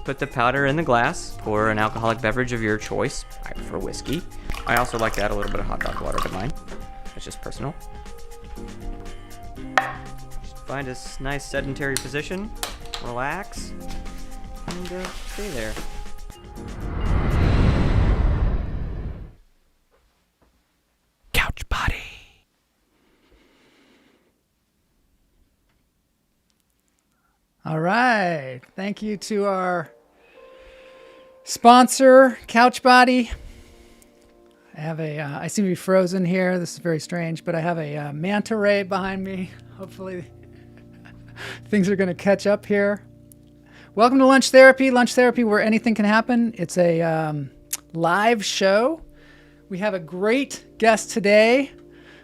put the powder in the glass. Pour an alcoholic beverage of your choice. I prefer whiskey. I also like to add a little bit of hot dog water to mine. It's just personal. Just find a nice sedentary position. Relax. And stay there. Couch body. All right. Thank you to our sponsor, Couchbody. I have I seem to be frozen here. This is very strange, but I have a manta ray behind me. Hopefully things are going to catch up here. Welcome to Lunch Therapy. Lunch Therapy, where anything can happen. It's a live show. We have a great guest today.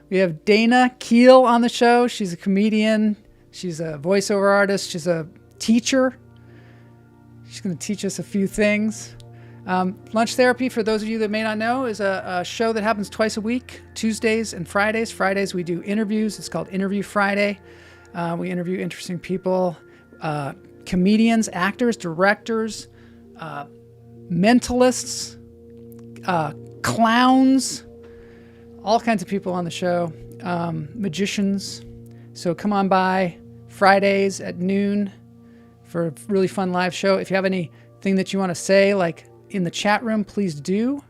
We have Dana Keel on the show. She's a comedian. She's a voiceover artist. She's a teacher. She's going to teach us a few things. Lunch Therapy, for those of you that may not know, is a show that happens twice a week, Tuesdays and Fridays. Fridays we do interviews. It's called Interview Friday. We interview interesting people, comedians, actors, directors, mentalists, clowns, all kinds of people on the show, magicians. So come on by Fridays at noon for a really fun live show. If you have anything that you want to say, like in the chat room, please do.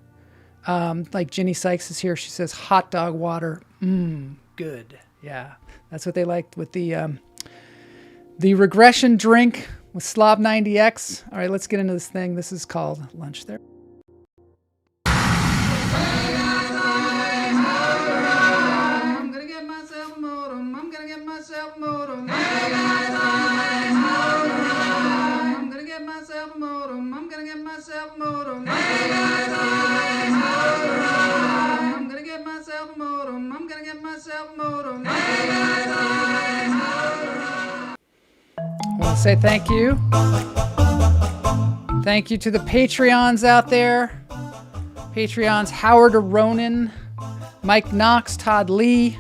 Like Jenny Sykes is here. She says hot dog water. Good. Yeah, that's what they liked with the regression drink with Slob 90X. All right, let's get into this thing. This is called Lunch Therapy. I want to say thank you. Thank you to the Patreons out there. Patreons Howard Aronin, Mike Knox, Todd Lee,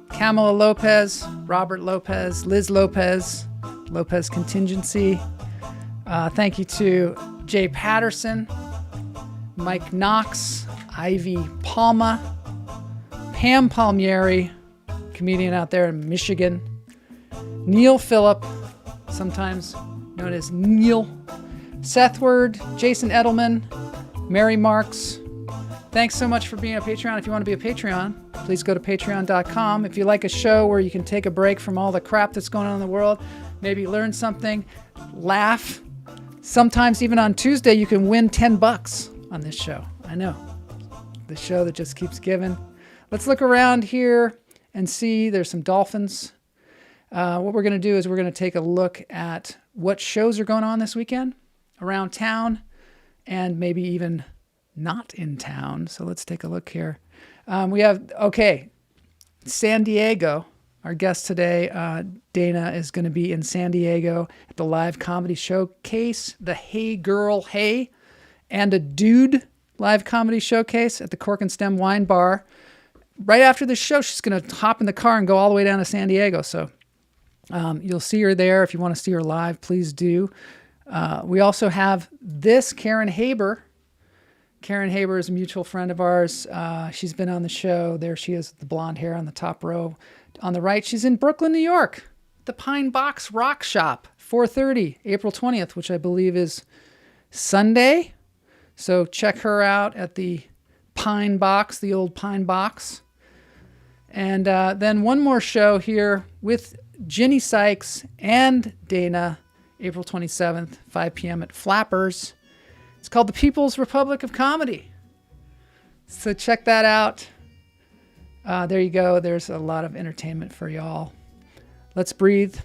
Camila Lopez, Robert Lopez, Liz Lopez, Lopez Contingency. Thank you to Jay Patterson, Mike Knox, Ivy Palma, Pam Palmieri, comedian out there in Michigan, Neil Phillip, sometimes known as Neil, Seth Word, Jason Edelman, Mary Marks. Thanks so much for being a Patreon. If you want to be a Patreon, please go to patreon.com. If you like a show where you can take a break from all the crap that's going on in the world, maybe learn something, laugh. Sometimes even on Tuesday, you can win $10 on this show. I know. The show that just keeps giving. Let's look around here and see. There's some dolphins. What we're going to do is we're going to take a look at what shows are going on this weekend around town and maybe even not in town. So let's take a look here. We have, San Diego. Our guest today, Dana, is going to be in San Diego at the live comedy showcase, the Hey Girl Hey, and a Dude live comedy showcase at the Cork and Stem Wine Bar. Right after the show, she's going to hop in the car and go all the way down to San Diego. So you'll see her there. If you want to see her live, please do. We also have this Karen Haber. Karen Haber is a mutual friend of ours. She's been on the show. There she is, the blonde hair on the top row. On the right, she's in Brooklyn, New York, the Pine Box Rock Shop, 4:30, April 20th, which I believe is Sunday. So check her out at the Pine Box, the old Pine Box. And then one more show here with Jenny Sykes and Dana, April 27th, 5 p.m. at Flappers. It's called the People's Republic of Comedy. So check that out. There you go. There's a lot of entertainment for y'all. Let's breathe.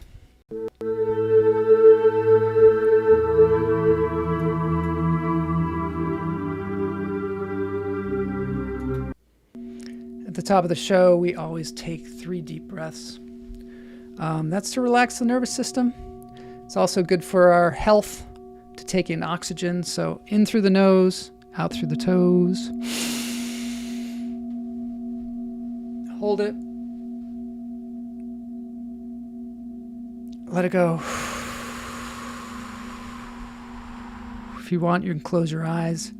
At the top of the show, we always take 3 deep breaths. That's to relax the nervous system. It's also good for our health to take in oxygen. So in through the nose, out through the toes. Hold it. Let it go. If you want, you can close your eyes.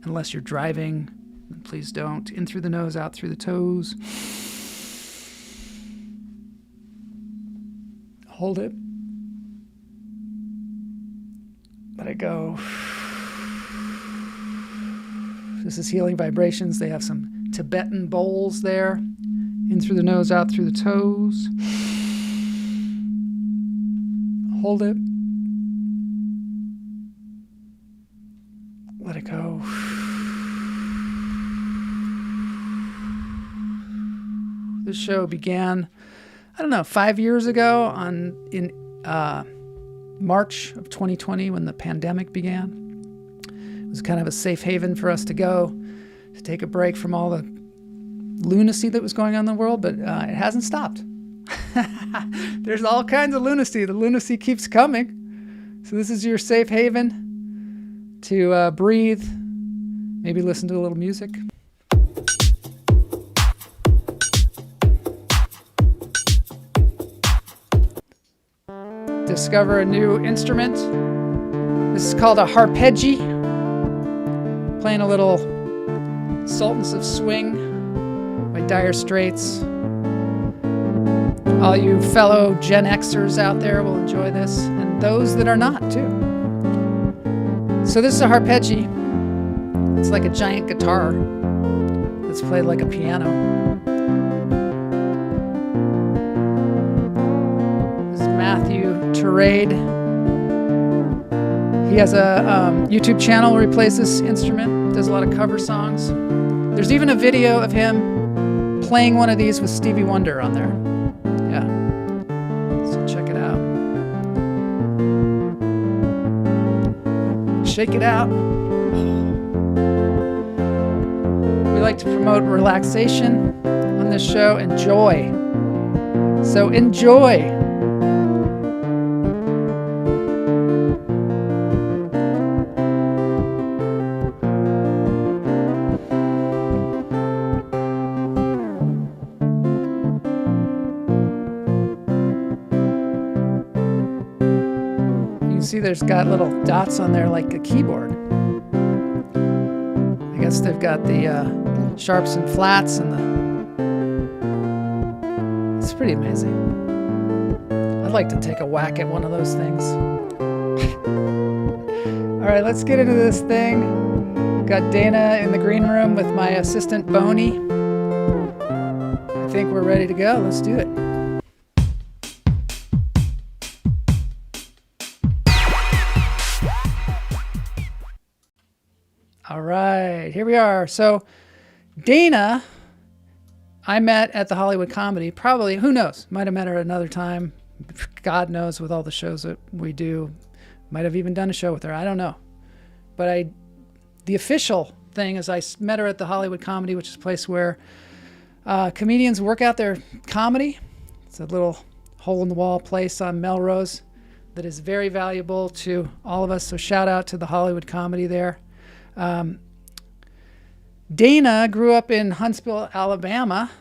Unless you're driving, then please don't. In through the nose, out through the toes. Hold it. Let it go. This is Healing Vibrations. They have some Tibetan bowls there. In through the nose, out through the toes. Hold it. Let it go. This show began, 5 years ago in March of 2020 when the pandemic began. It was kind of a safe haven for us to go, to take a break from all the lunacy that was going on in the world, but it hasn't stopped. There's all kinds of lunacy. The lunacy keeps coming. So this is your safe haven to breathe, maybe listen to a little music. Discover a new instrument. This is called a harpeggi. Playing a little Sultans of Swing by Dire Straits. All you fellow Gen Xers out there will enjoy this, and those that are not too. So this is a harpeggi. It's like a giant guitar that's played like a piano. This is Matthew Terade. He has a YouTube channel where he plays this instrument, does a lot of cover songs. There's even a video of him playing one of these with Stevie Wonder on there. Yeah. So check it out. Shake it out. We like to promote relaxation on this show and joy. So enjoy. See, there's got little dots on there like a keyboard. I guess they've got the sharps and flats and it's pretty amazing. I'd like to take a whack at one of those things. All right, let's get into this thing. Got Dana in the green room with my assistant Boney. I think we're ready to go. Let's do it. All right, here we are. So Dana, I met at the Hollywood Comedy, probably, who knows, might have met her another time. God knows with all the shows that we do. Might have even done a show with her, I don't know. But the official thing is I met her at the Hollywood Comedy, which is a place where comedians work out their comedy. It's a little hole-in-the-wall place on Melrose that is very valuable to all of us, so shout out to the Hollywood Comedy there. Dana grew up in Huntsville, Alabama,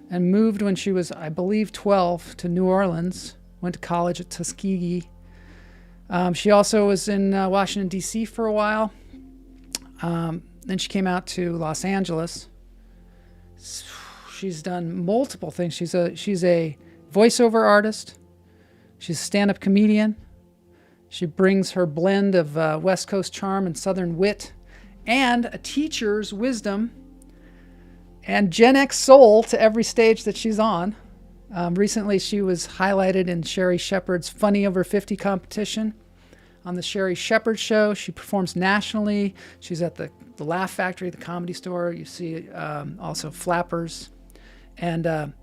and moved when she was, I believe, 12 to New Orleans. Went to college at Tuskegee. She also was in Washington, D.C. for a while. Then she came out to Los Angeles. She's done multiple things. She's a voiceover artist. She's a stand-up comedian. She brings her blend of West Coast charm and Southern wit and a teacher's wisdom and Gen X soul to every stage that she's on. Recently, she was highlighted in Sherri Shepherd's Funny Over 50 competition on the Sherri Shepherd Show. She performs nationally. She's at the Laugh Factory, the Comedy Store. You see also Flappers. And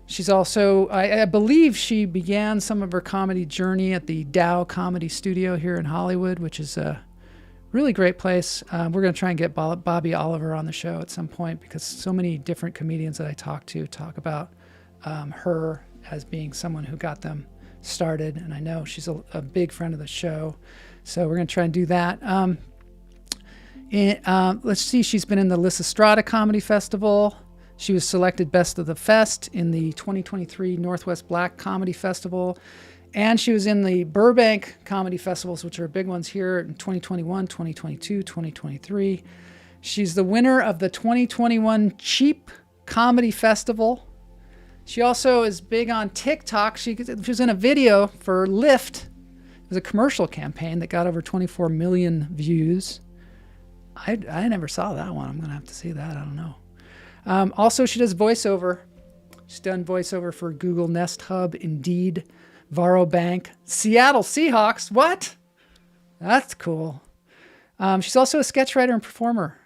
she's also, I believe she began some of her comedy journey at the Dow Comedy Studio here in Hollywood, which is a really great place. We're going to try and get Bobby Oliver on the show at some point because so many different comedians that I talk to talk about her as being someone who got them started. And I know she's a big friend of the show. So we're going to try and do that. Let's see, she's been in the Lysistrata Comedy Festival. She was selected Best of the Fest in the 2023 Northwest Black Comedy Festival And she was in the Burbank Comedy Festivals, which are big ones here in 2021, 2022, 2023. She's the winner of the 2021 Cheap Comedy Festival. She also is big on TikTok. She was in a video for Lyft. It was a commercial campaign that got over 24 million views. I never saw that one. I'm going to have to see that. I don't know. Also, she does voiceover. She's done voiceover for Google Nest Hub, Indeed, Varo Bank, Seattle Seahawks. What? That's cool. She's also a sketch writer and performer.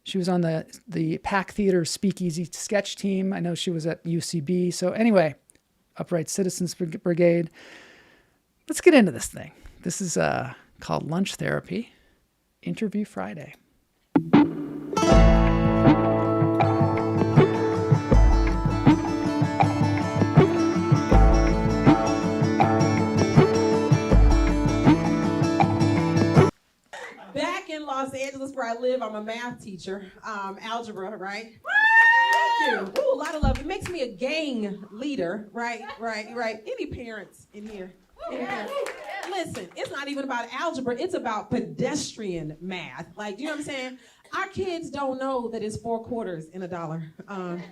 She was on the Pack Theater Speakeasy sketch team. I know she was at UCB. So anyway, Upright Citizens Brigade. Let's get into this thing. This is called Lunch Therapy, Interview Friday. Los Angeles, where I live, I'm a math teacher, algebra, right? Thank you. Ooh, a lot of love. It makes me a gang leader, right? Any parents in here? Listen, it's not even about algebra. It's about pedestrian math. Like, you know what I'm saying? Our kids don't know that it's 4 quarters in a dollar. I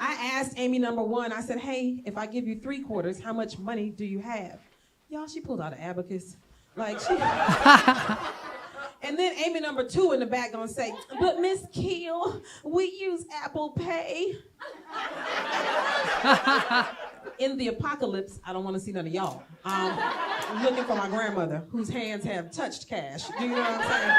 asked Amy number 1, I said, hey, if I give you 3 quarters, how much money do you have? Y'all, she pulled out an abacus. Like, she... And then Amy number 2 in the back gonna say, but Miss Keel, we use Apple Pay. In the apocalypse, I don't want to see none of y'all. I'm looking for my grandmother, whose hands have touched cash. Do you know what I'm saying?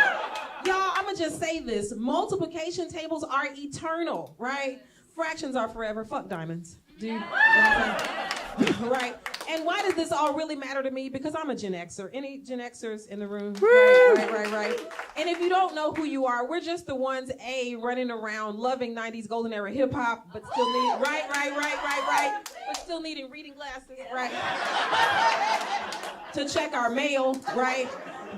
Y'all, I'm gonna just say this. Multiplication tables are eternal, right? Fractions are forever. Fuck diamonds. Do you know what I'm saying? Right? And why does this all really matter to me? Because I'm a Gen Xer. Any Gen Xers in the room? Right. And if you don't know who you are, we're just the ones, running around loving 90s golden era hip hop, but still needing, right. But still needing reading glasses, right? To check our mail, right?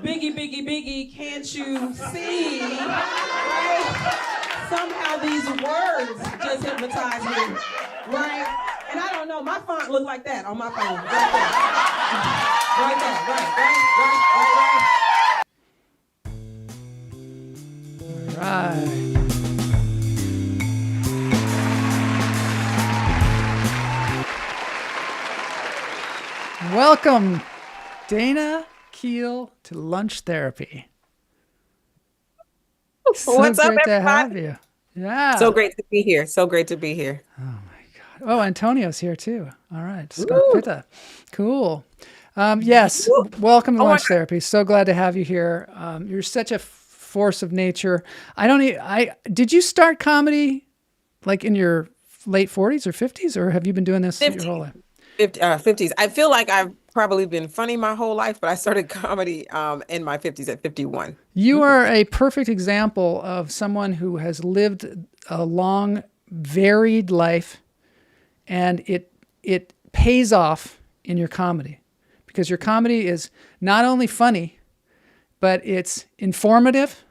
Biggie, can't you see? Right? Somehow these words just hypnotize me, right? And I don't know, my font look like that on my phone, right there. All right. Welcome, Dana Keel, to Lunch Therapy. What's up, everybody? To have you. Yeah. So great to be here. Oh my God. Oh, Antonio's here too. All right. Scott Pitta. Cool. Yes. Welcome to Lunch Therapy. So glad to have you here. You're such a force of nature. Did you start comedy like in your late 40s or 50s, or have you been doing this your whole life? 50s. I feel like I've probably been funny my whole life, but I started comedy in my 50s at 51. You are a perfect example of someone who has lived a long, varied life, and it pays off in your comedy, because your comedy is not only funny, but it's informative.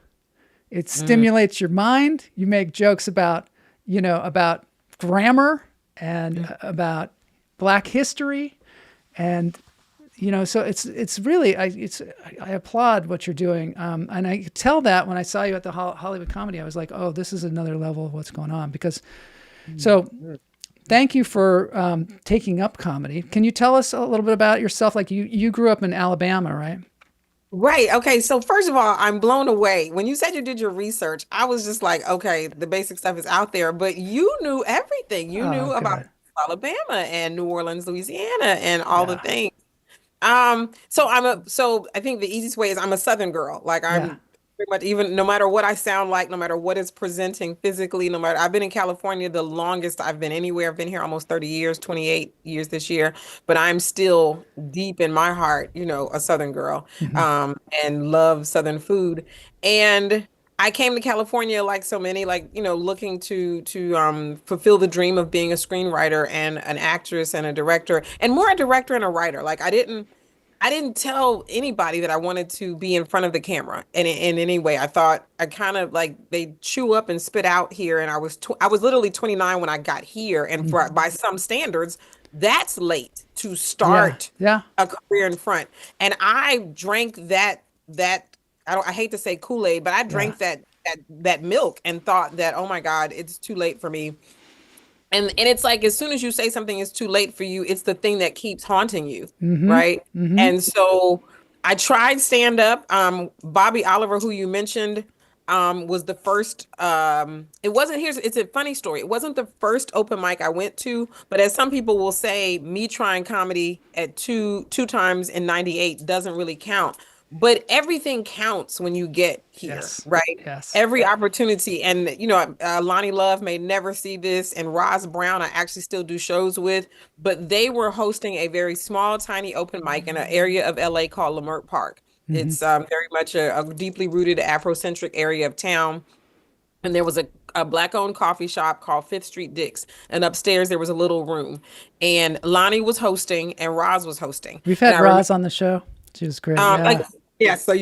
It stimulates your mind. You make jokes about grammar and about Black history, and so it's really I applaud what you're doing, and I could tell that when I saw you at the Hollywood Comedy. I was like, oh, this is another level of what's going on. Because so thank you for taking up comedy. Can you tell us a little bit about yourself? Like you grew up in Alabama, right? Right. Okay. So first of all, I'm blown away. When you said you did your research, I was just like, okay, the basic stuff is out there, but you knew everything. You knew about Alabama and New Orleans, Louisiana, and all the things. So I think the easiest way is I'm a Southern girl. Like I'm pretty much, even no matter what I sound like, no matter what is presenting physically, I've been in California the longest I've been anywhere. I've been here almost 30 years, 28 years this year, but I'm still deep in my heart, a Southern girl, and love Southern food. And I came to California like so many, looking to fulfill the dream of being a screenwriter and an actress and a director, and more a director and a writer. Like I didn't tell anybody that I wanted to be in front of the camera in any way. I thought I kind of like they chew up and spit out here, and I was literally 29 when I got here, and by some standards, that's late to start a career in front. And I drank that I hate to say Kool-Aid, but I drank that milk and thought that, oh my God, it's too late for me. And it's like, as soon as you say something is too late for you, it's the thing that keeps haunting you, right? And so I tried stand up. Bobby Oliver, who you mentioned, was the first. It's a funny story. It wasn't the first open mic I went to, but as some people will say, me trying comedy at two times in '98 doesn't really count. But everything counts when you get here, right? Yes. Every opportunity. And, Lonnie Love may never see this, and Roz Brown, I actually still do shows with, but they were hosting a very small, tiny open mic in an area of LA called Leimert Park. It's very much a deeply rooted Afrocentric area of town. And there was a Black-owned coffee shop called Fifth Street Dick's. And upstairs, there was a little room. And Lonnie was hosting, and Roz was hosting. We've had Roz on the show. She was great. So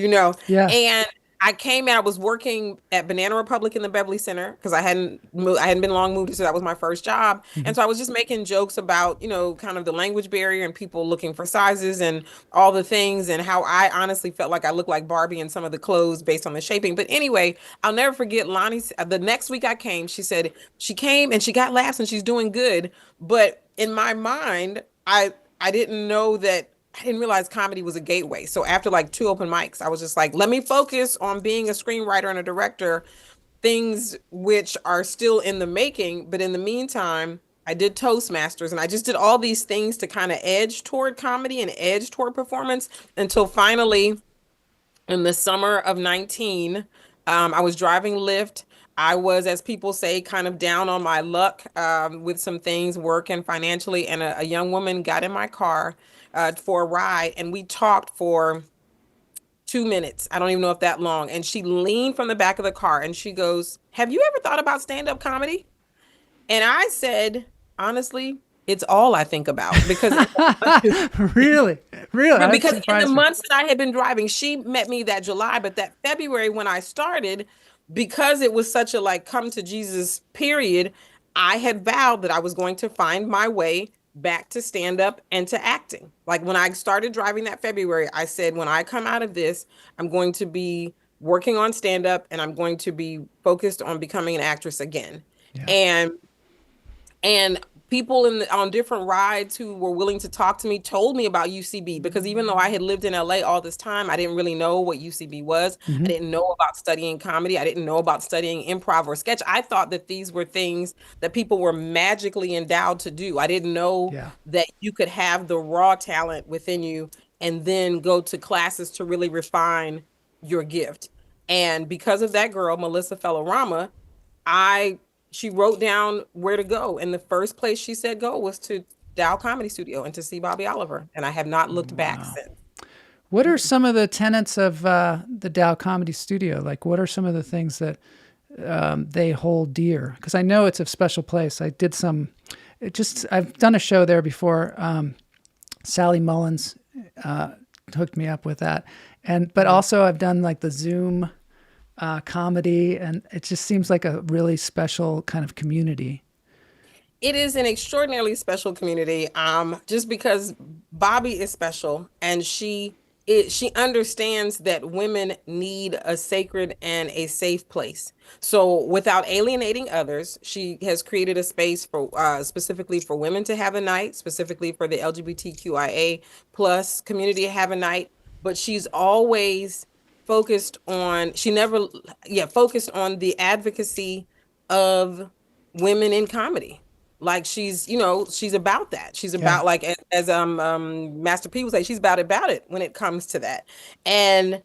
Yeah. And I came in, I was working at Banana Republic in the Beverly Center because I hadn't been long moved, so that was my first job. And so I was just making jokes about, kind of the language barrier and people looking for sizes and all the things, and how I honestly felt like I looked like Barbie in some of the clothes based on the shaping. But anyway, I'll never forget Lonnie, the next week I came, she said she came and she got laughs and she's doing good. But in my mind, I didn't know that, I didn't realize comedy was a gateway. So after like 2 open mics, I was just like, let me focus on being a screenwriter and a director, things which are still in the making. But in the meantime, I did Toastmasters, and I just did all these things to kind of edge toward comedy and edge toward performance, until finally in the summer of 19, I was driving Lyft. I was, as people say, kind of down on my luck with some things, work and financially. And a young woman got in my car for a ride, and we talked for 2 minutes. I don't even know if that long. And she leaned from the back of the car and she goes, "Have you ever thought about stand-up comedy?" And I said, honestly, it's all I think about, because really, because in the months that I had been driving, she met me that July, but that February when I started, because it was such a come to Jesus period, I had vowed that I was going to find my way back to stand up and to acting. Like when I started driving that February, I said, when I come out of this, I'm going to be working on stand up and I'm going to be focused on becoming an actress again. Yeah. And people on different rides who were willing to talk to me told me about UCB, because even though I had lived in LA all this time, I didn't really know what UCB was. I didn't know about studying comedy. I didn't know about studying improv or sketch. I thought that these were things that people were magically endowed to do. I didn't know that you could have the raw talent within you and then go to classes to really refine your gift. And because of that girl, Melissa Felorama, she wrote down where to go. And the first place she said go was to Dow Comedy Studio and to see Bobby Oliver. And I have not looked back since. What are some of the tenets of the Dow Comedy Studio? Like, what are some of the things that they hold dear? Because I know it's a special place. I've done a show there before. Sally Mullins hooked me up with that. But also I've done like the Zoom comedy, and it just seems like a really special kind of community. It is an extraordinarily special community, just because Bobby is special, and she understands that women need a sacred and a safe place. So without alienating others, she has created a space for specifically for women to have a night, specifically for the LGBTQIA plus community to have a night. But she's always focused on the advocacy of women in comedy. Like she's about that. She's about as Master P would say, she's about it when it comes to that. And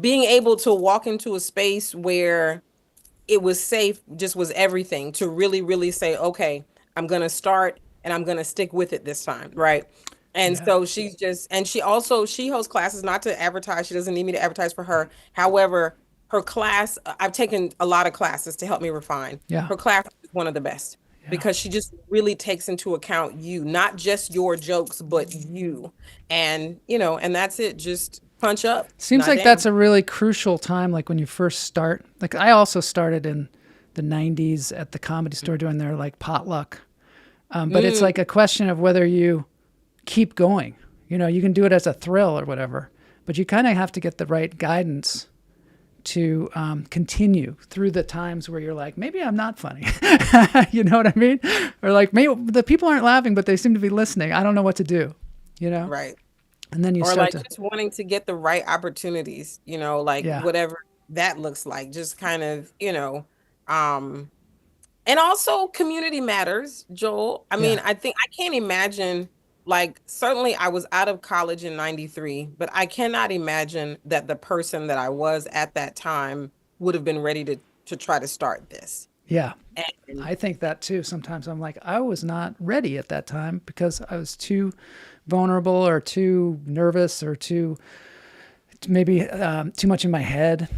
being able to walk into a space where it was safe just was everything, to really, really say, okay, I'm going to start and I'm going to stick with it this time. Right. And so she hosts classes, not to advertise. She doesn't need me to advertise for her. However, her class, I've taken a lot of classes to help me refine. Yeah. Her class is one of the best because she just really takes into account you, not just your jokes, but you. And, and that's it. Just punch up. Seems like that's a really crucial time. Like when you first start, like I also started in the 90s at the Comedy Store doing their like potluck But it's like a question of whether you keep going. You know, you can do it as a thrill or whatever, but you kind of have to get the right guidance to continue through the times where you're like, maybe I'm not funny. You know what I mean? Or like, maybe the people aren't laughing, but they seem to be listening. I don't know what to do, you know? Right. And then you Or start like just wanting to get the right opportunities, you know, like whatever that looks like, just kind of, you know, and also community matters, Joel. I mean, I think I can't imagine, like, certainly I was out of college in 93, but I cannot imagine that the person that I was at that time would have been ready to try to start this. Yeah. And I think that too. Sometimes I'm like, I was not ready at that time because I was too vulnerable or too nervous or too maybe too much in my head.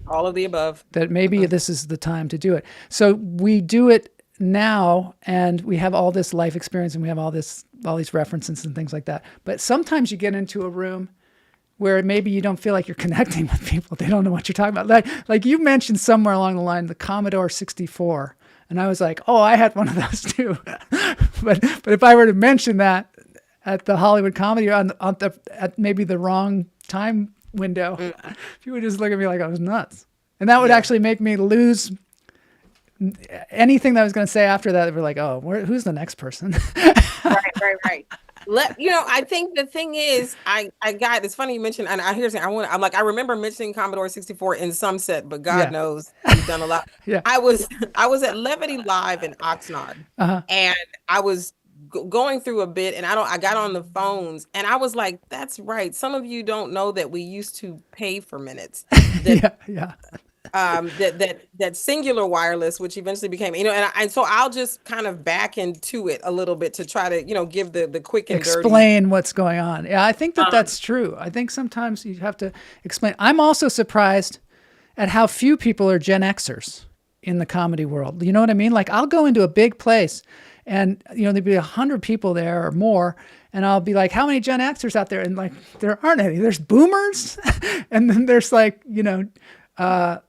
all of the above. That maybe this is the time to do it. So we do it now, and we have all this life experience, and we have all these references and things like that. But sometimes you get into a room where maybe you don't feel like you're connecting with people. They don't know what you're talking about. Like you mentioned somewhere along the line, the Commodore 64. And I was like, oh, I had one of those too. but if I were to mention that at the Hollywood Comedy at maybe the wrong time window, people would just look at me like I was nuts. And that would actually make me lose anything that I was going to say after that. They were like, oh, who's the next person? Right. I think the thing is, it's funny you mentioned, and I remember mentioning Commodore 64 in some set, but God knows you've done a lot. I was at Levity Live in Oxnard, and I was going through a bit, and I got on the phones, and I was like, that's right. Some of you don't know that we used to pay for minutes. That singular wireless, which eventually became, and so I'll just kind of back into it a little bit to try to, give the quick and explain dirty. What's going on. Yeah, I think that's true. I think sometimes you have to explain. I'm also surprised at how few people are Gen Xers in the comedy world. You know what I mean? Like I'll go into a big place and, there'd be 100 people there or more. And I'll be like, how many Gen Xers out there? And like, there aren't any. There's boomers. And then there's like, millennials,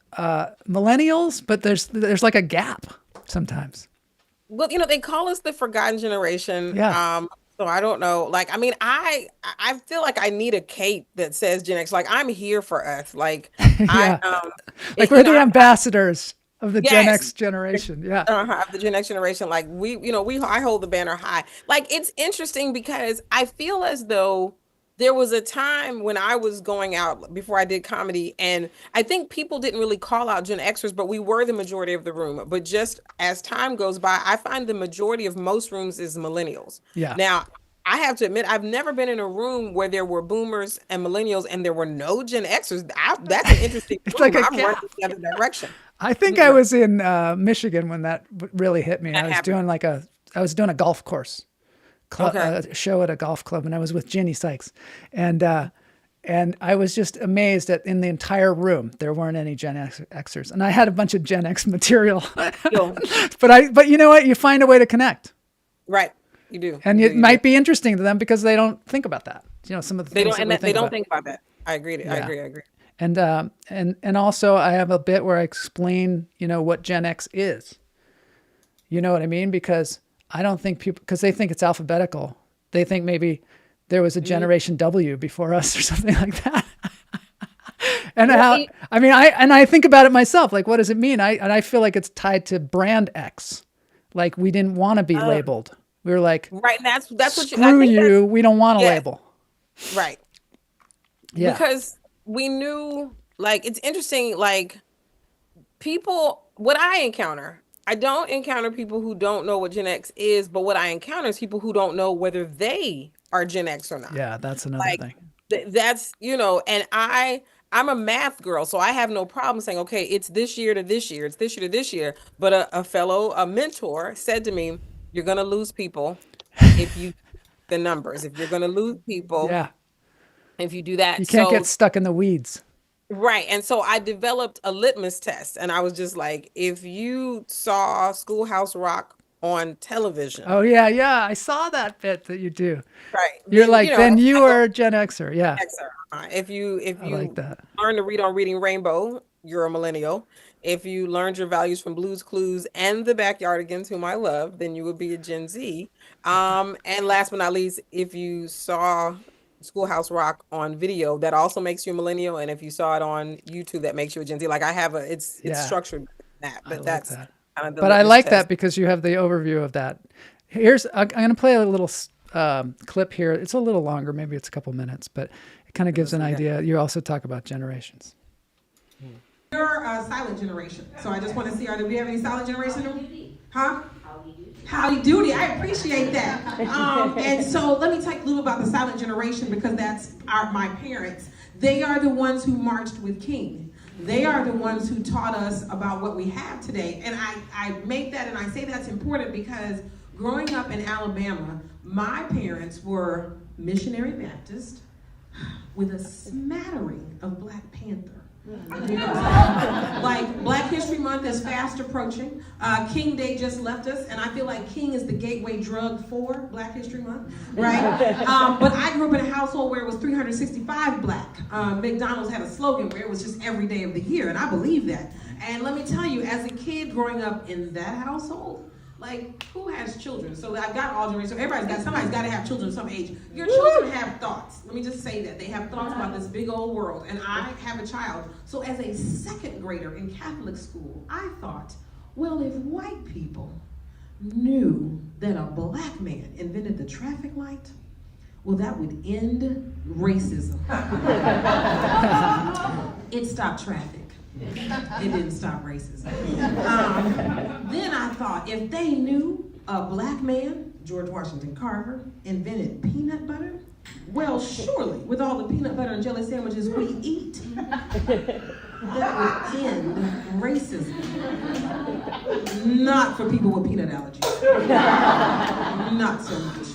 but there's like a gap sometimes. Well, they call us the forgotten generation. Yeah. So I don't know. Like, I mean, I feel like I need a cape that says Gen X. Like, I'm here for us. Like, like we're the ambassadors of the Gen X generation. Yeah. Of the Gen X generation. Like I hold the banner high. Like, it's interesting because I feel as though there was a time when I was going out before I did comedy, and I think people didn't really call out Gen Xers, but we were the majority of the room. But just as time goes by, I find the majority of most rooms is millennials. Yeah. Now, I have to admit, I've never been in a room where there were boomers and millennials and there were no Gen Xers. That's an interesting It's room. like a I'm gap. running the other direction. I think I was in Michigan when that really hit me. That I was happened. doing a golf course. A show at a golf club, and I was with Ginny Sykes, and I was just amazed that in the entire room there weren't any Gen Xers, and I had a bunch of Gen X material. but you know what? You find a way to connect, right? You do, and it might be interesting to them because they don't think about that. Some of the they things don't, that they don't think about that. I agree. I agree. And also I have a bit where I explain, what Gen X is. You know what I mean? Because I don't think people, because they think it's alphabetical. They think maybe there was a generation W before us or something like that. I think about it myself. Like, what does it mean? I feel like it's tied to brand X. Like we didn't want to be labeled. We were like, right. That's what screw you. We don't want a label. Right. Yeah. Because we knew, like, it's interesting, like people, what I encounter, I don't encounter people who don't know what Gen X is, but what I encounter is people who don't know whether they are Gen X or not. Yeah, that's another thing. That's, and I'm a math girl, so I have no problem saying, okay, it's this year to this year, it's this year to this year. But a mentor said to me, you're going to lose people if you the numbers. If you're going to lose people, if you do that. You can't get stuck in the weeds. Right. And so I developed a litmus test, and I was just like, if you saw Schoolhouse Rock on television. Oh, yeah. I saw that bit that you do. Right. You're then, like, then you are a Gen Xer. Yeah. Xer. If you like that. learn to read on Reading Rainbow, you're a millennial. If you learned your values from Blue's Clues and the Backyardigans, whom I love, then you would be a Gen Z. And last but not least, if you saw Schoolhouse Rock on video, that also makes you a millennial. And if you saw it on YouTube, that makes you a Gen Z. Like I have it's structured that, but that's that. kind of the But I like test. that because you have the overview of that. I'm going to play a little clip here. It's a little longer, maybe it's a couple minutes, but it kind of gives an idea. You also talk about generations. You're a silent generation, so I just want to see, do we have any silent generation? Huh? Howdy doody. I appreciate that. And so let me talk a little about the silent generation because that's my parents. They are the ones who marched with King. They are the ones who taught us about what we have today. And I make that and I say that's important because growing up in Alabama, my parents were missionary Baptist with a smattering of Black Panther. Like Black History Month is fast approaching. King Day just left us, and I feel like King is the gateway drug for Black History Month, right? But I grew up in a household where it was 365 Black. McDonald's had a slogan where it was just every day of the year, and I believe that. And let me tell you, as a kid growing up in that household, like, who has children? So I've got all generations. So somebody's got to have children of some age. Your children have thoughts. Let me just say that. They have thoughts about this big old world. And I have a child. So as a second grader in Catholic school, I thought, well, if white people knew that a Black man invented the traffic light, well, that would end racism. It stopped traffic. It didn't stop racism. Then I thought, if they knew a Black man, George Washington Carver, invented peanut butter, well, surely, with all the peanut butter and jelly sandwiches we eat, that would end racism. Not for people with peanut allergies. Not so much.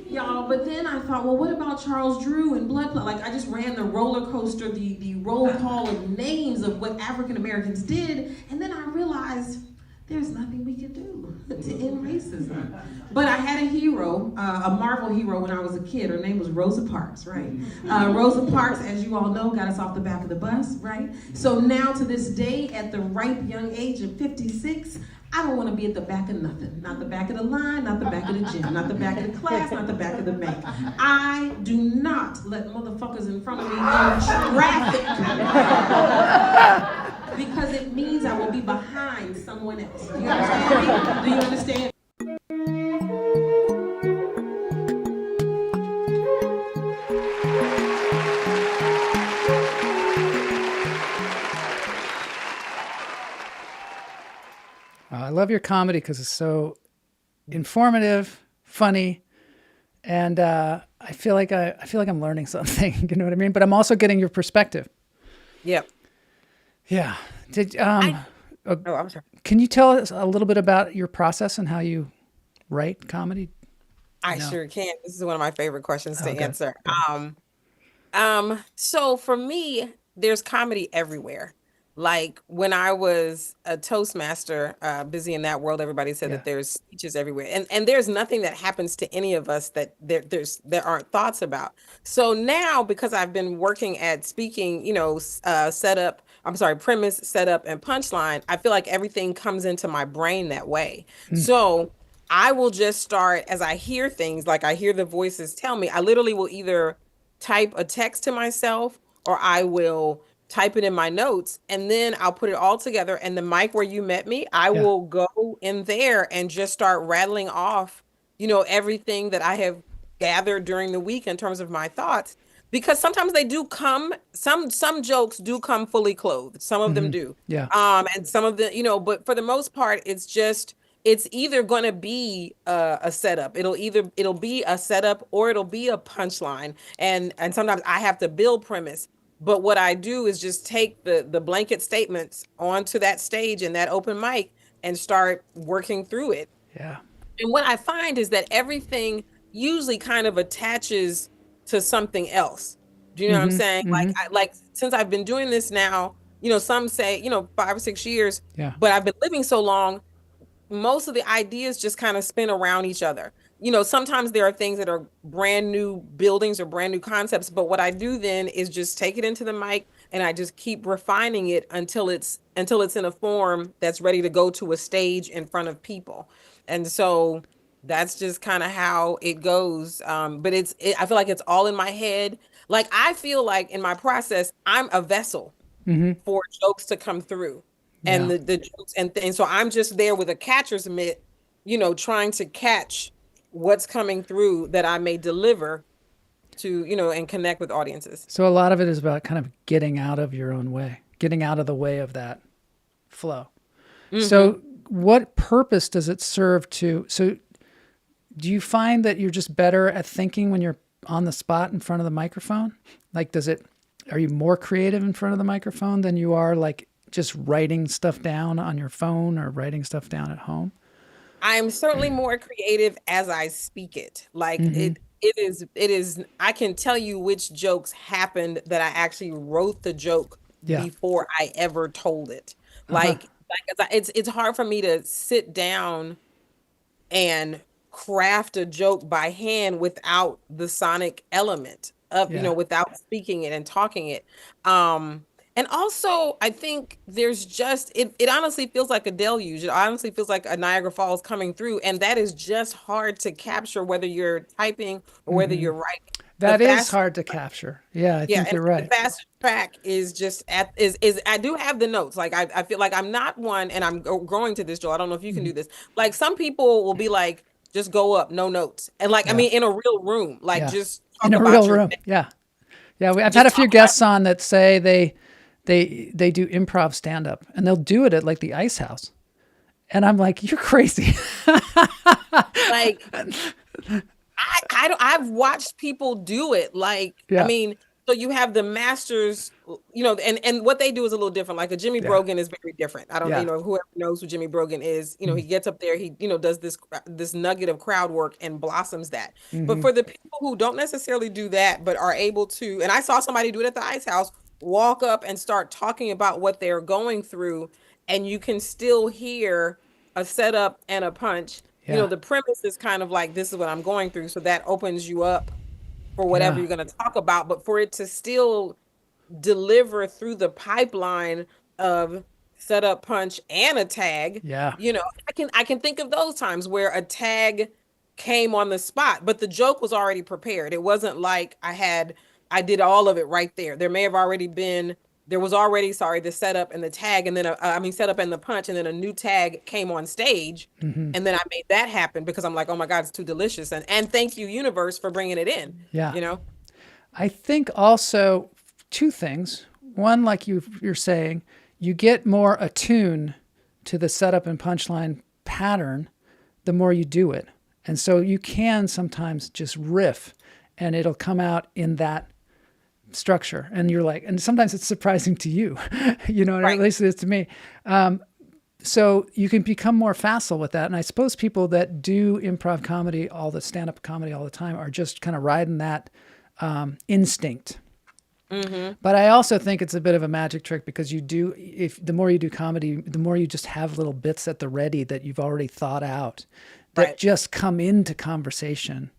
Y'all, but then I thought, well, what about Charles Drew and blood clot? Like, I just ran the roller coaster, the roll call of names of what African Americans did, and then I realized there's nothing we could do to end racism. But I had a hero, a Marvel hero when I was a kid. Her name was Rosa Parks, right? Rosa Parks, as you all know, got us off the back of the bus, right? So now to this day, at the ripe young age of 56, I don't want to be at the back of nothing. Not the back of the line, not the back of the gym, not the back of the class, not the back of the bank. I do not let motherfuckers in front of me in traffic because it means I will be behind someone else. Do you understand me? Do you understand? I love your comedy because it's so informative, funny, and I feel like I'm learning something. You know what I mean? But I'm also getting your perspective. Yep. Yeah. I'm sorry. Can you tell us a little bit about your process and how you write comedy? I sure can. This is one of my favorite questions to Okay. answer. So for me, there's comedy everywhere. Like when I was a Toastmaster, busy in that world, everybody said that there's speeches everywhere. And there's nothing that happens to any of us that there aren't thoughts about. So now, because I've been working at speaking, premise, setup, and punchline, I feel like everything comes into my brain that way. So I will just start as I hear things, like I hear the voices tell me, I literally will either type a text to myself or I will type it in my notes, and then I'll put it all together. And the mic where you met me, I will go in there and just start rattling off, everything that I have gathered during the week in terms of my thoughts. Because sometimes they do come, some jokes do come fully clothed. Some of them do. Yeah. And some of the, but for the most part, it's either going to be a setup. It'll be a setup or it'll be a punchline. And sometimes I have to build premise. But what I do is just take the blanket statements onto that stage and that open mic and start working through it. Yeah. And what I find is that everything usually kind of attaches to something else. Do you know what I'm saying? Like since I've been doing this now, some say, 5 or 6 years, but I've been living so long, most of the ideas just kind of spin around each other. Sometimes there are things that are brand new buildings or brand new concepts, but what I do then is just take it into the mic and I just keep refining it until it's in a form that's ready to go to a stage in front of people. And so that's just kind of how it goes. But I feel like it's all in my head. Like I feel like in my process, I'm a vessel for jokes to come through, and Yeah. the jokes, and so I'm just there with a catcher's mitt, trying to catch what's coming through that I may deliver to, and connect with audiences. So a lot of it is about kind of getting out of your own way, getting out of the way of that flow. So what purpose does it serve to? So do you find that you're just better at thinking when you're on the spot in front of the microphone? Like, are you more creative in front of the microphone than you are like just writing stuff down on your phone or writing stuff down at home? I'm certainly more creative as I speak it. Like it is, I can tell you which jokes happened that I actually wrote the joke before I ever told it. Like it's hard for me to sit down and craft a joke by hand without the sonic element of, without speaking it and talking it. And also, I think there's just, it honestly feels like a deluge. It honestly feels like a Niagara Falls coming through. And that is just hard to capture, whether you're typing or whether you're writing. That is hard to capture. Yeah, I think you're right. The fast track is just is I do have the notes. Like I feel like I'm not one, and I'm growing to this, Joel. I don't know if you can do this. Like some people will be like, just go up, no notes. And like, I mean, in a real room, like just talk in a about real your room. day. Yeah. I've had a few guests on that say they do improv stand up and they'll do it at like the Ice House. And I'm like, you're crazy. Like I've watched people do it. Like, I mean, so you have the masters, and what they do is a little different. Like a Jimmy Brogan is very different. I don't whoever knows who Jimmy Brogan is, he gets up there, he, does this nugget of crowd work and blossoms that. But for the people who don't necessarily do that, but are able to, and I saw somebody do it at the Ice House, walk up and start talking about what they're going through, and you can still hear a setup and a punch. The premise is kind of like, this is what I'm going through. So that opens you up for whatever you're going to talk about. But for it to still deliver through the pipeline of setup, punch, and a tag, I can think of those times where a tag came on the spot, but the joke was already prepared. It wasn't like I did all of it right there. There may have already been, there was already, the setup and the tag, and then setup and the punch, and then a new tag came on stage, and then I made that happen because I'm like, oh my God, it's too delicious, and thank you, universe, for bringing it in. Yeah, I think also two things. One, like you're saying, you get more attuned to the setup and punchline pattern the more you do it, and so you can sometimes just riff, and it'll come out in that structure, and you're like, and sometimes it's surprising to you, at least it is to me. So you can become more facile with that. And I suppose people that do improv comedy, all the stand-up comedy all the time, are just kind of riding that instinct. But I also think it's a bit of a magic trick because the more you do comedy, the more you just have little bits at the ready that you've already thought out that just come into conversation,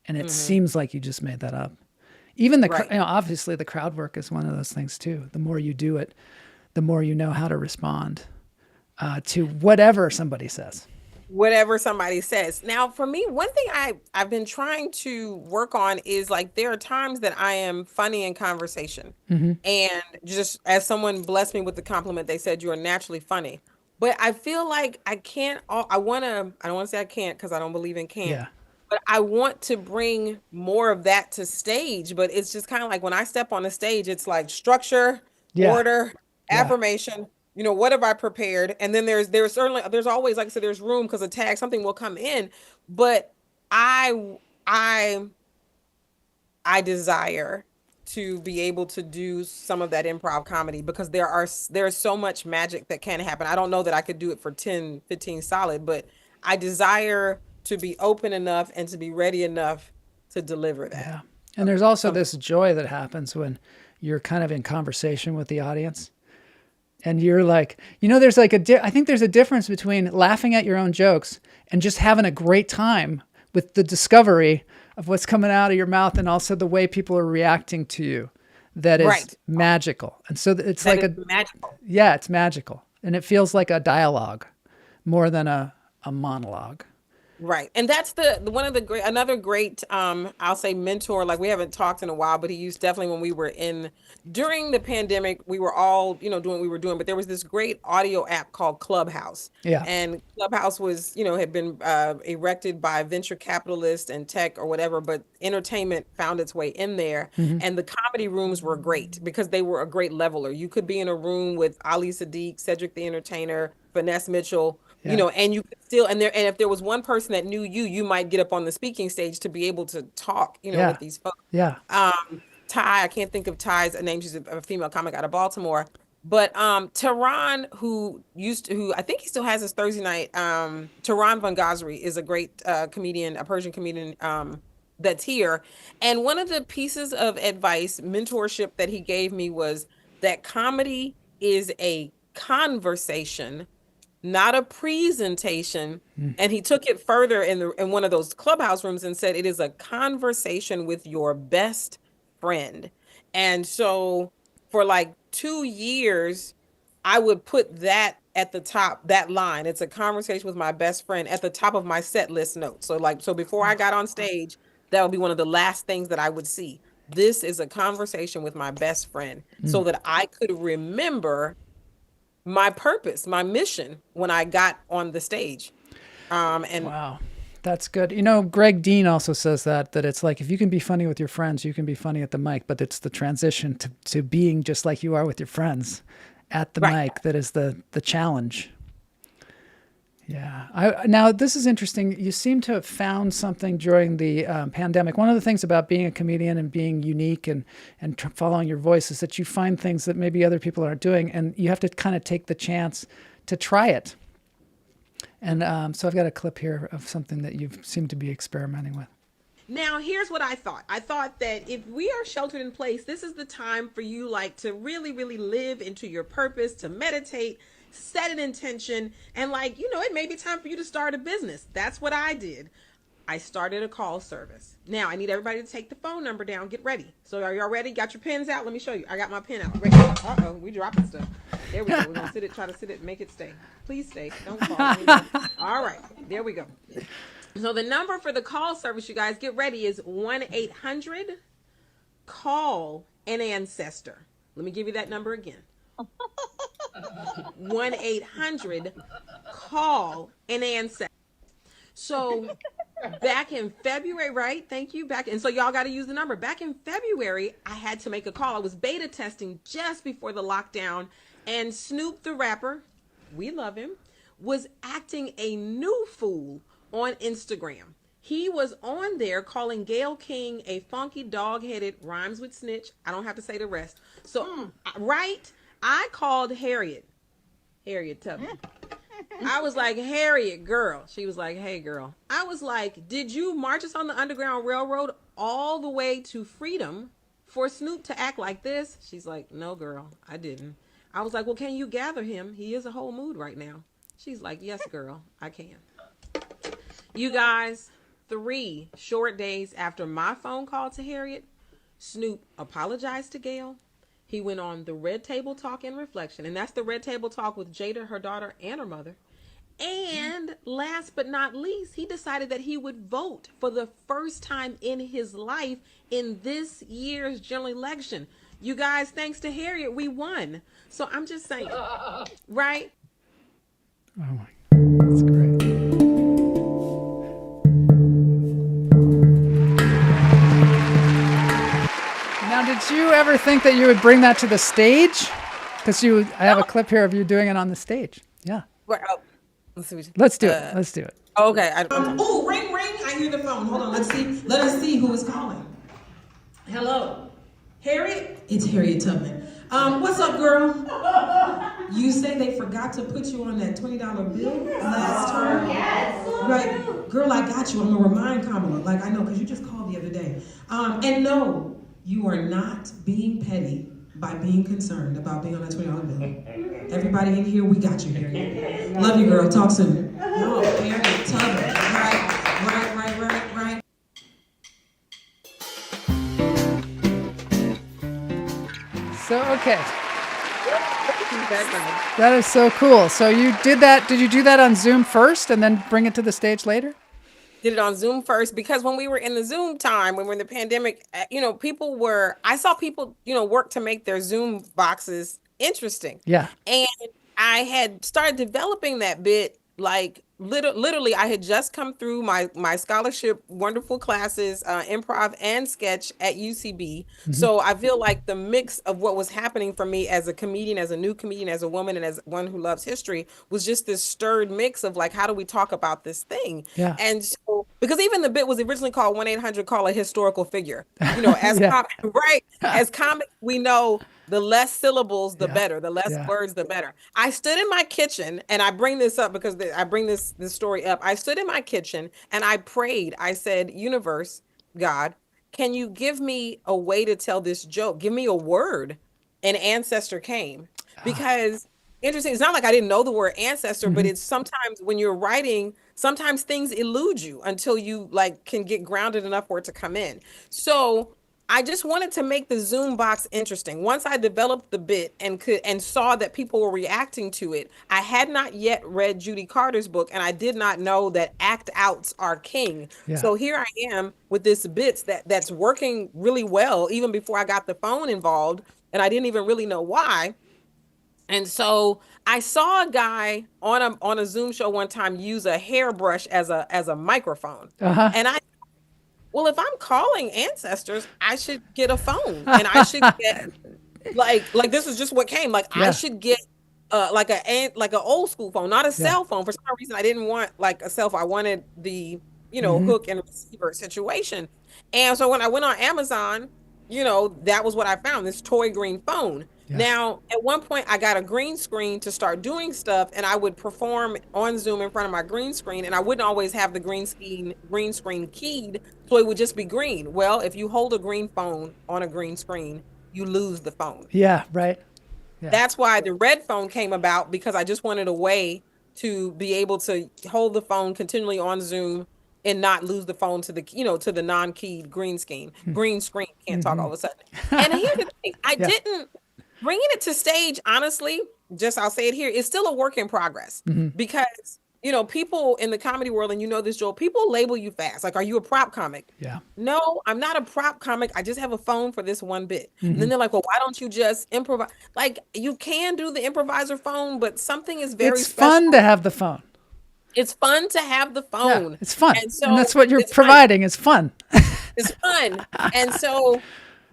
and it seems like you just made that up. Even obviously the crowd work is one of those things too. The more you do it, the more you know how to respond to whatever somebody says. Now, for me, one thing I've been trying to work on is like, there are times that I am funny in conversation, and just as someone blessed me with the compliment, they said, you are naturally funny. But I feel like I can't, I don't want to say I can't because I don't believe in can't. Yeah. But I want to bring more of that to stage. But it's just kind of like when I step on the stage, it's like structure, order, affirmation. What have I prepared? And then there's always, like I said, there's room because a tag, something will come in. But I desire to be able to do some of that improv comedy because there's so much magic that can happen. I don't know that I could do it for 10, 15 solid, but I desire to be open enough and to be ready enough to deliver that. Yeah. And there's also this joy that happens when you're kind of in conversation with the audience. And you're like, there's like I think there's a difference between laughing at your own jokes and just having a great time with the discovery of what's coming out of your mouth and also the way people are reacting to you. that is Right. magical. And so it's That like is magical. yeah, it's magical. And it feels like a dialogue more than a monologue. Right. And that's one of the great, another great, I'll say mentor, like we haven't talked in a while, but he used definitely when we were during the pandemic, we were all, doing what we were doing, but there was this great audio app called Clubhouse. Yeah. And Clubhouse was, had been erected by venture capitalists and tech or whatever, but entertainment found its way in there. And the comedy rooms were great because they were a great leveler. You could be in a room with Ali Sadiq, Cedric the Entertainer, Vanessa Mitchell, and you could still, and if there was one person that knew you, you might get up on the speaking stage to be able to talk, with these folks. Yeah. Ty, I can't think of Ty's name. She's a female comic out of Baltimore. But Tehran, who I think he still has his Thursday night. Tehran Van Ghazri is a great comedian, a Persian comedian that's here. And one of the pieces of advice, mentorship that he gave me was that comedy is a conversation, not a presentation. And he took it further in one of those Clubhouse rooms and said it is a conversation with your best friend. And so for like 2 years, I would put that at the top, that line, it's a conversation with my best friend, at the top of my set list notes. So before I got on stage, that would be one of the last things that I would see. This is a conversation with my best friend, so that I could remember my purpose, my mission when I got on the stage. And wow, that's good. Greg Dean also says that it's like, if you can be funny with your friends, you can be funny at the mic, but it's the transition to being just like you are with your friends at the mic that is the challenge. Yeah. Now, this is interesting. You seem to have found something during the pandemic. One of the things about being a comedian and being unique and following your voice is that you find things that maybe other people aren't doing, and you have to kind of take the chance to try it. And so I've got a clip here of something that you seem to be experimenting with. Now, here's what I thought. I thought that if we are sheltered in place, this is the time for you to really, really live into your purpose, to meditate, set an intention, and it may be time for you to start a business. That's what I did. I started a call service. Now, I need everybody to take the phone number down. Get ready. So are y'all ready? Got your pens out? Let me show you. I got my pen out. Ready? Uh-oh, we dropping stuff. There we go. We're going to try to sit it, make it stay. Please stay. Don't fall. All right. There we go. So the number for the call service, you guys, get ready, is 1-800-CALL an Ancestor. Let me give you that number again. 1-800-CALL an Ancestor. So back in February, right? Thank you. And so y'all got to use the number. Back in February, I had to make a call. I was beta testing just before the lockdown, and Snoop the rapper, we love him, was acting a new fool on Instagram. He was on there calling Gayle King a funky dog-headed, rhymes with snitch. I don't have to say the rest. So, right? I called Harriet Tubman. I was like, Harriet, girl. She was like, hey, girl. I was like, did you march us on the Underground Railroad all the way to freedom for Snoop to act like this? She's like, no, girl, I didn't. I was like, well, can you gather him? He is a whole mood right now. She's like, yes, girl, I can. You guys, 3 short days after my phone call to Harriet, Snoop apologized to Gayle. He went on the Red Table Talk and Reflection, and that's the Red Table Talk with Jada, her daughter, and her mother. And last but not least, he decided that he would vote for the first time in his life in this year's general election. You guys, thanks to Harriet, we won. So I'm just saying, right? Oh my, that's great. Now, did you ever think that you would bring that to the stage? Because I have a clip here of you doing it on the stage. Yeah. Let's do it. Let's do it. Okay. Oh, ring, ring. I hear the phone. Hold on. Let's see. Let us see who is calling. Hello. Harriet? It's Harriet Tubman. What's up, girl? You say they forgot to put you on that $20 bill last term? Yes. Right. Girl, I got you. I'm going to remind Kamala. I know, because you just called the other day. And no, you are not being petty by being concerned about being on that $20 bill. Everybody in here, we got you, Harriet. Love you, girl. Talk soon. No, Harriet Tubman. Right. Okay. That is so cool. So you did that. Did you do that on Zoom first and then bring it to the stage later? Did it on Zoom first because when we were in the Zoom time, when we were in the pandemic, I saw people, work to make their Zoom boxes interesting. Yeah. And I had started developing that bit like literally I had just come through my scholarship wonderful classes, improv and sketch at UCB. So I feel like the mix of what was happening for me as a comedian, as a new comedian, as a woman, and as one who loves history was just this stirred mix of like, how do we talk about this thing? Yeah. And so, because even the bit was originally called 1-800-call a historical figure, as Yeah. right, as comics, we know the less syllables, the better. The less Yeah. words, the better. I stood in my kitchen, and I bring this up because I bring this story up. I stood in my kitchen and I prayed. I said, "Universe, God, can you give me a way to tell this joke? Give me a word." And Ancestor came because interesting. It's not like I didn't know the word ancestor, but it's sometimes when you're writing, sometimes things elude you until you like can get grounded enough for it to come in. So I just wanted to make the Zoom box interesting. Once I developed the bit and saw that people were reacting to it, I had not yet read Judy Carter's book, and I did not know that act outs are king. Yeah. So here I am with this bits that's working really well, even before I got the phone involved, and I didn't even really know why. And so I saw a guy on a Zoom show one time use a hairbrush as a microphone, and well, if I'm calling ancestors, I should get a phone, and I should get like this is just what came. Like I should get like a old school phone, not a cell phone. For some reason, I didn't want like a cell phone. I wanted the hook and receiver situation. And so when I went on Amazon, that was what I found, this toy green phone. Yeah. Now, at one point, I got a green screen to start doing stuff, and I would perform on Zoom in front of my green screen, and I wouldn't always have the green screen keyed, so it would just be green. Well, if you hold a green phone on a green screen, you lose the phone. Yeah, right. Yeah. That's why the red phone came about, because I just wanted a way to be able to hold the phone continually on Zoom and not lose the phone to the to the non-keyed green screen. Can't talk all of a sudden. And here's the thing, I didn't bringing it to stage, honestly, I'll say it here, it's still a work in progress, because people in the comedy world, and this, Joel, people label you fast. Like, are you a prop comic? Yeah. No, I'm not a prop comic. I just have a phone for this one bit. And then they're like, well, why don't you just improvise? Like, you can do the improviser phone, but something is very It's special. fun to have the phone. It's fun to have the phone. Yeah, it's fun. And so and that's what you're providing is fun. It's fun. And so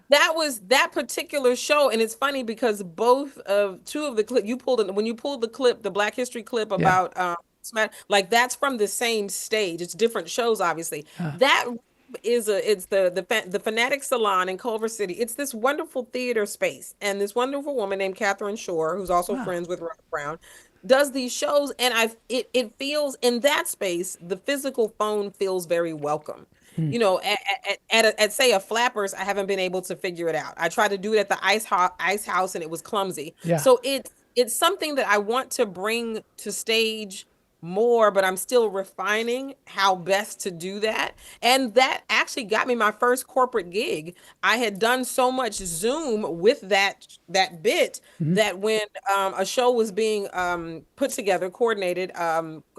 that was that particular show. And it's funny because two of the clip when you pulled the clip, the Black History clip about like that's from the same stage. It's different shows, obviously. That is it's the Fanatic Salon in Culver City. It's this wonderful theater space, and this wonderful woman named Catherine Shore, who's also friends with Robert Brown, does these shows, and it feels in that space, the physical phone feels very welcome. At say a Flappers, I haven't been able to figure it out. I tried to do it at the Ice House, and it was clumsy. Yeah. So it's something that I want to bring to stage more, but I'm still refining how best to do that. And that actually got me my first corporate gig. I had done so much Zoom with that bit that when a show was being put together, coordinated,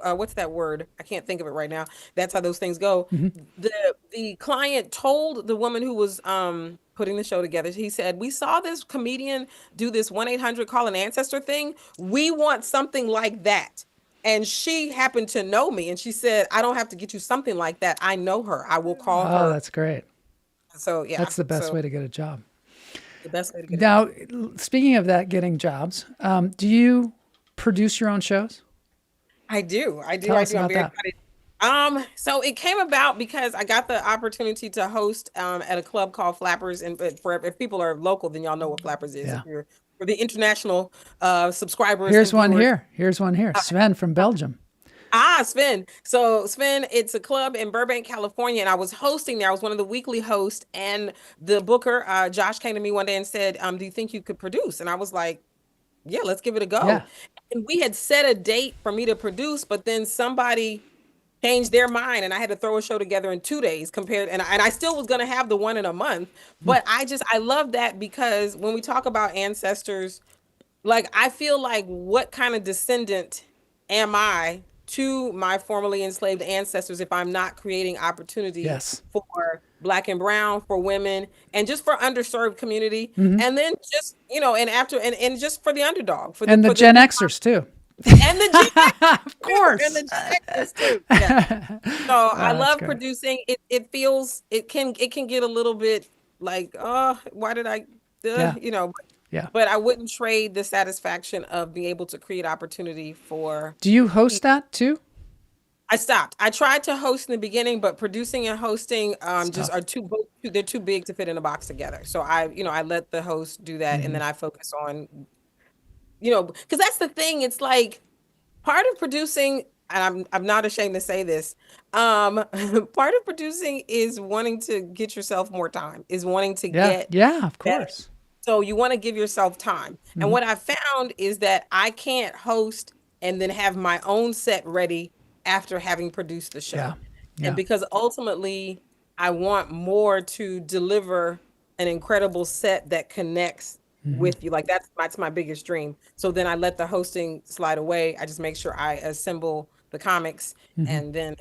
what's that word? I can't think of it right now. That's how those things go. The client told the woman who was putting the show together, he said, we saw this comedian do this 1-800-call an ancestor thing. We want something like that. And she happened to know me, and she said, I don't have to get you something like that. I know her. I will call her. Oh, that's great. So, yeah. That's the best way to get a job. The best way to get now, speaking of that, getting jobs, do you produce your own shows? I do. Tell us about that. So it came about because I got the opportunity to host at a club called Flappers. And if people are local, then y'all know what Flappers is. Yeah. If you're for the international subscribers. Here's one here. Sven from Belgium. Sven. So Sven, it's a club in Burbank, California, and I was hosting there. I was one of the weekly hosts, and the booker, Josh, came to me one day and said, do you think you could produce? And I was like, yeah, let's give it a go. Yeah. And we had set a date for me to produce, but then somebody changed their mind, and I had to throw a show together in 2 days compared, and I still was going to have the one in a month. But I love that, because when we talk about ancestors, like, I feel like, what kind of descendant am I to my formerly enslaved ancestors if I'm not creating opportunity Yes. for Black and brown, for women, and just for underserved community, and then just, and just for the underdog, And the Gen Xers too. and the Gen Of course. and the Gen Xers too. Yeah. So I love great. producing. It can get a little bit like, oh, why did I, Yeah. Yeah. But I wouldn't trade the satisfaction of being able to create opportunity for. Do you host that too? I stopped. I tried to host in the beginning, but producing and hosting just are they're too big to fit in a box together. So I let the host do that, and then I focus on, because that's the thing. It's like, part of producing, and I'm not ashamed to say this, part of producing is wanting to get yourself more time, is wanting to get. Yeah, of course. So you want to give yourself time. And what I found is that I can't host and then have my own set ready after having produced the show. Yeah. And because ultimately I want more to deliver an incredible set that connects with you. Like, that's my biggest dream. So then I let the hosting slide away. I just make sure I assemble the comics and then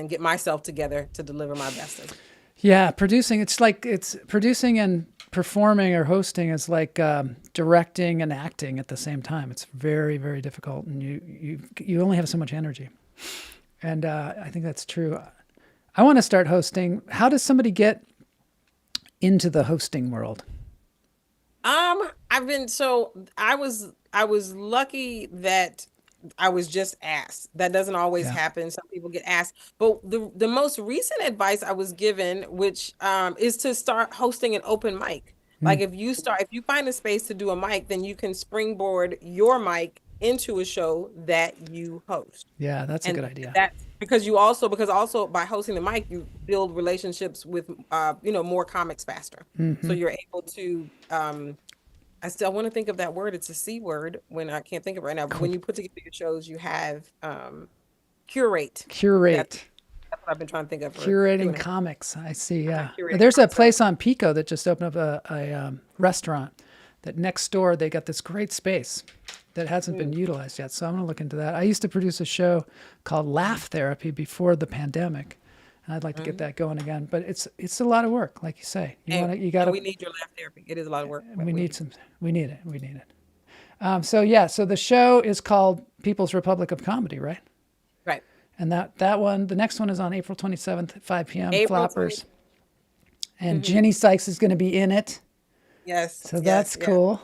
get myself together to deliver my best. Yeah, producing, it's producing and performing or hosting is like directing and acting at the same time. It's very, very difficult, and you only have so much energy. And I think that's true. I want to start hosting. How does somebody get into the hosting world? I was lucky that I was just asked. That doesn't always happen. Some people get asked. But the most recent advice I was given, which is to start hosting an open mic. Like, if you find a space to do a mic, then you can springboard your mic into a show that you host. Yeah, that's a good idea. Because also by hosting the mic, you build relationships with more comics faster. So you're able to I want to think of that word. It's a C word when I can't think of it right now. But when you put together your shows, you have curate. That's what I've been trying to think of. Curating comics. I see. Yeah. There's a place on Pico that just opened up a restaurant that next door, they got this great space that hasn't been utilized yet. So I'm going to look into that. I used to produce a show called Laugh Therapy before the pandemic. And I'd like to get that going again, but it's a lot of work, like you say. We need your laugh therapy. It is a lot of work. We need it. So the show is called People's Republic of Comedy, right? Right. And that one, the next one is on April 27th at 5 p.m. Flappers. And Jenny Sykes is going to be in it. Yes. So that's cool.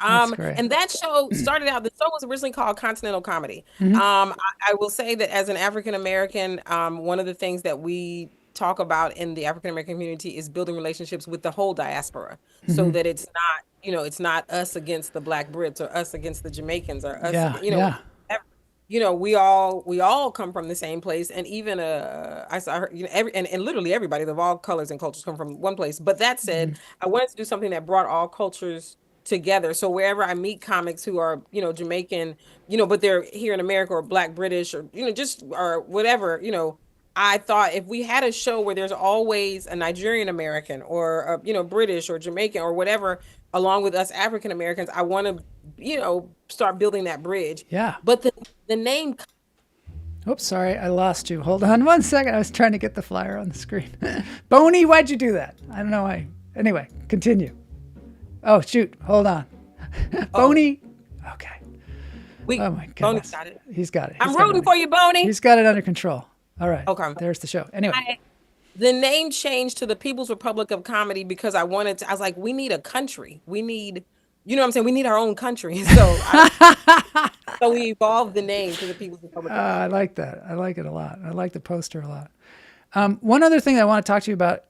That's great. And that show started out, the show was originally called Continental Comedy. I will say that as an African American, one of the things that we talk about in the African American community is building relationships with the whole diaspora, so that it's not us against the Black Brits or us against the Jamaicans or us, we all come from the same place, and even I saw her, and literally everybody of all colors and cultures come from one place. But that said, I wanted to do something that brought all cultures together. So wherever I meet comics who are, Jamaican, but they're here in America, or Black British, or, or whatever, I thought if we had a show where there's always a Nigerian American or, British or Jamaican or whatever, along with us African Americans, I want to, start building that bridge. Yeah. But the name. Oops, sorry, I lost you. Hold on 1 second. I was trying to get the flyer on the screen. Boney, why'd you do that? I don't know why. Anyway, continue. Oh, shoot. Hold on. Boney. Okay. Oh, my goodness. Boney's got it. He's got it. I'm rooting for you, Boney. He's got it under control. All right. Okay. There's the show. Anyway. The name changed to the People's Republic of Comedy because I was like, we need a country. We need, we need our own country. So so we evolved the name to the People's Republic of Comedy. I like that. I like it a lot. I like the poster a lot. One other thing I want to talk to you about,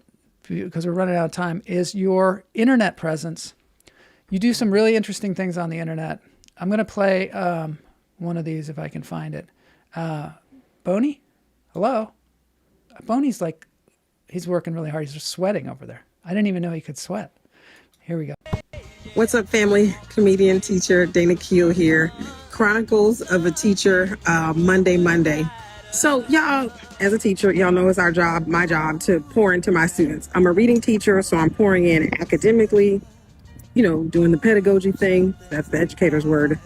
because we're running out of time, is your internet presence. You do some really interesting things on the internet. I'm going to play one of these if I can find it. Boney? Hello? Boney's like, he's working really hard. He's just sweating over there. I didn't even know he could sweat. Here we go. What's up, family? Comedian, teacher, Dana Keel here. Chronicles of a Teacher, Monday. So y'all, as a teacher, y'all know it's our job, my job, to pour into my students. I'm a reading teacher, so I'm pouring in academically, doing the pedagogy thing. That's the educator's word.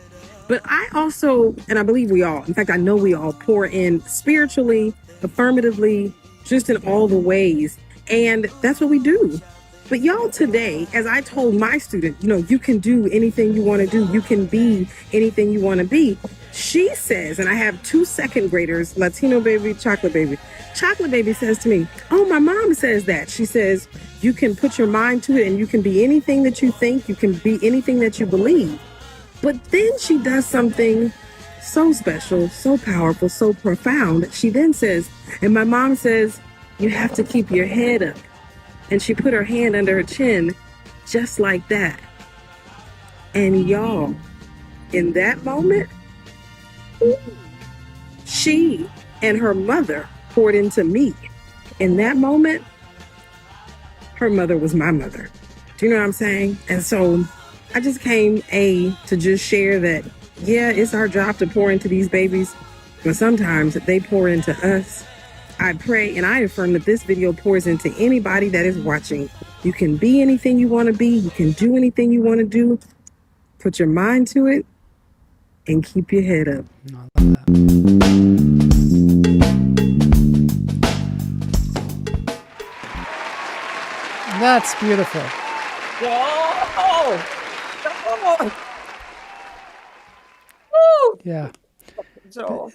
But I also, and I believe we all, in fact, I know we all pour in spiritually, affirmatively, just in all the ways. And that's what we do. But y'all, today, as I told my student, you can do anything you want to do. You can be anything you want to be. She says, and I have 2 second graders, Latino baby, chocolate baby. Chocolate baby says to me, oh, my mom says that. She says, you can put your mind to it and you can be anything that you think. You can be anything that you believe. But then she does something so special, so powerful, so profound. She then says, and my mom says, you have to keep your head up. And she put her hand under her chin just like that. And y'all, in that moment, she and her mother poured into me. In that moment, her mother was my mother. Do you know what I'm saying? And so I just came, to just share that, yeah, it's our job to pour into these babies, but sometimes they pour into us. I pray and I affirm that this video pours into anybody that is watching. You can be anything you want to be. You can do anything you want to do. Put your mind to it and keep your head up. I love that. That's beautiful. Yeah.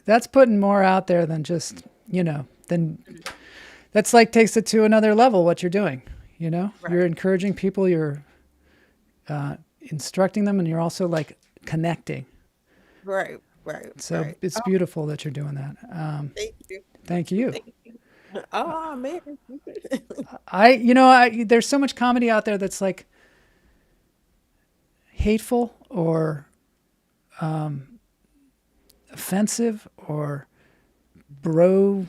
That's putting more out there than just, that's like takes it to another level, what you're doing, Right. You're encouraging people, you're instructing them, and you're also like connecting. Right. So right. it's beautiful that you're doing that. Thank you. Thank you. Oh, man. There's so much comedy out there that's like hateful or offensive or broy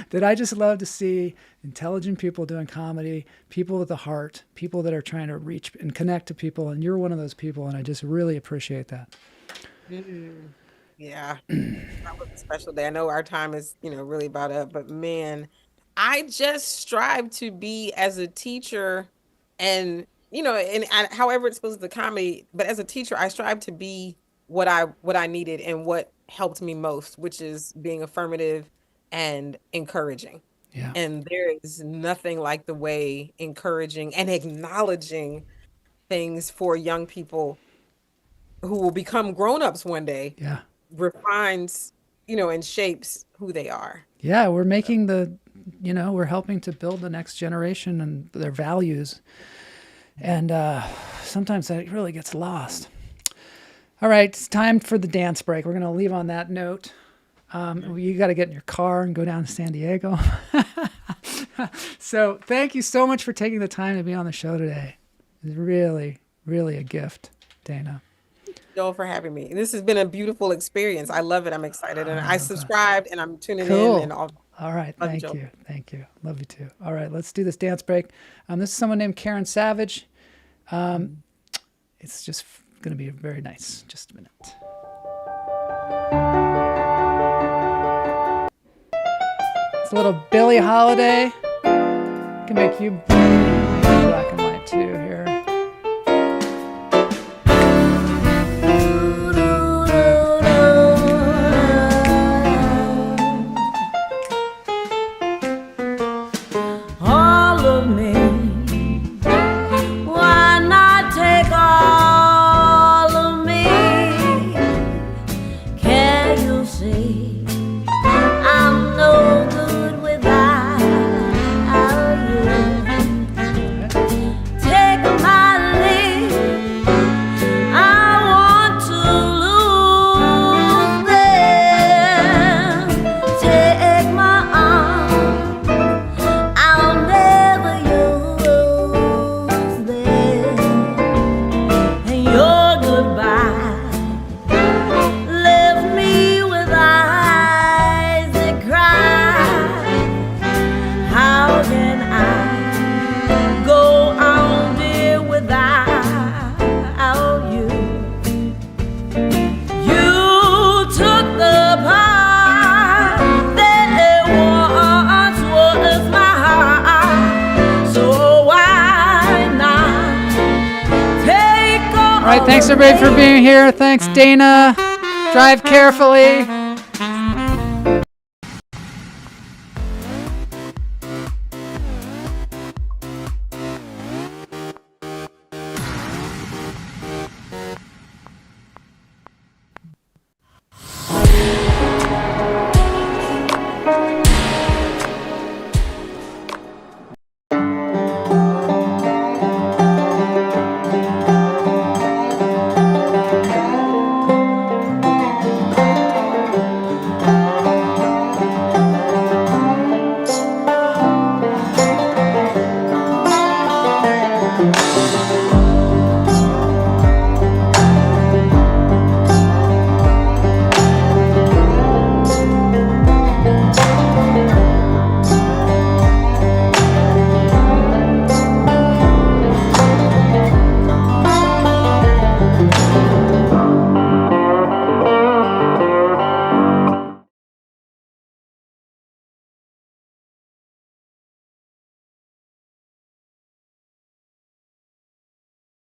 that I just love to see intelligent people doing comedy, people with a heart, people that are trying to reach and connect to people. And you're one of those people. And I just really appreciate that. Yeah, that was a special day. I know our time is, really about up, but man, I just strive to be as a teacher and, however it's supposed to comedy, but as a teacher, I strive to be what I needed and what helped me most, which is being affirmative and encouraging. Yeah. And there is nothing like the way encouraging and acknowledging things for young people who will become grown-ups one day. Yeah. Refines, and shapes who they are. Yeah. We're making we're helping to build the next generation and their values. And sometimes that really gets lost. All right, it's time for the dance break. We're going to leave on that note. You got to get in your car and go down to San Diego. So thank you so much for taking the time to be on the show today. It's really, really a gift, Dana. Joel, for having me. This has been a beautiful experience. I love it. I'm excited. And I subscribed and I'm tuning in. And all right. Thank you. Thank you. Love you too. All right. Let's do this dance break. This is someone named Karen Savage. It's just going to be very nice. Just a minute. It's a little Billie Holiday. Can make you black and white too here. Your goodbye left me without Thanks everybody for being here. Thanks, Dana. Drive carefully.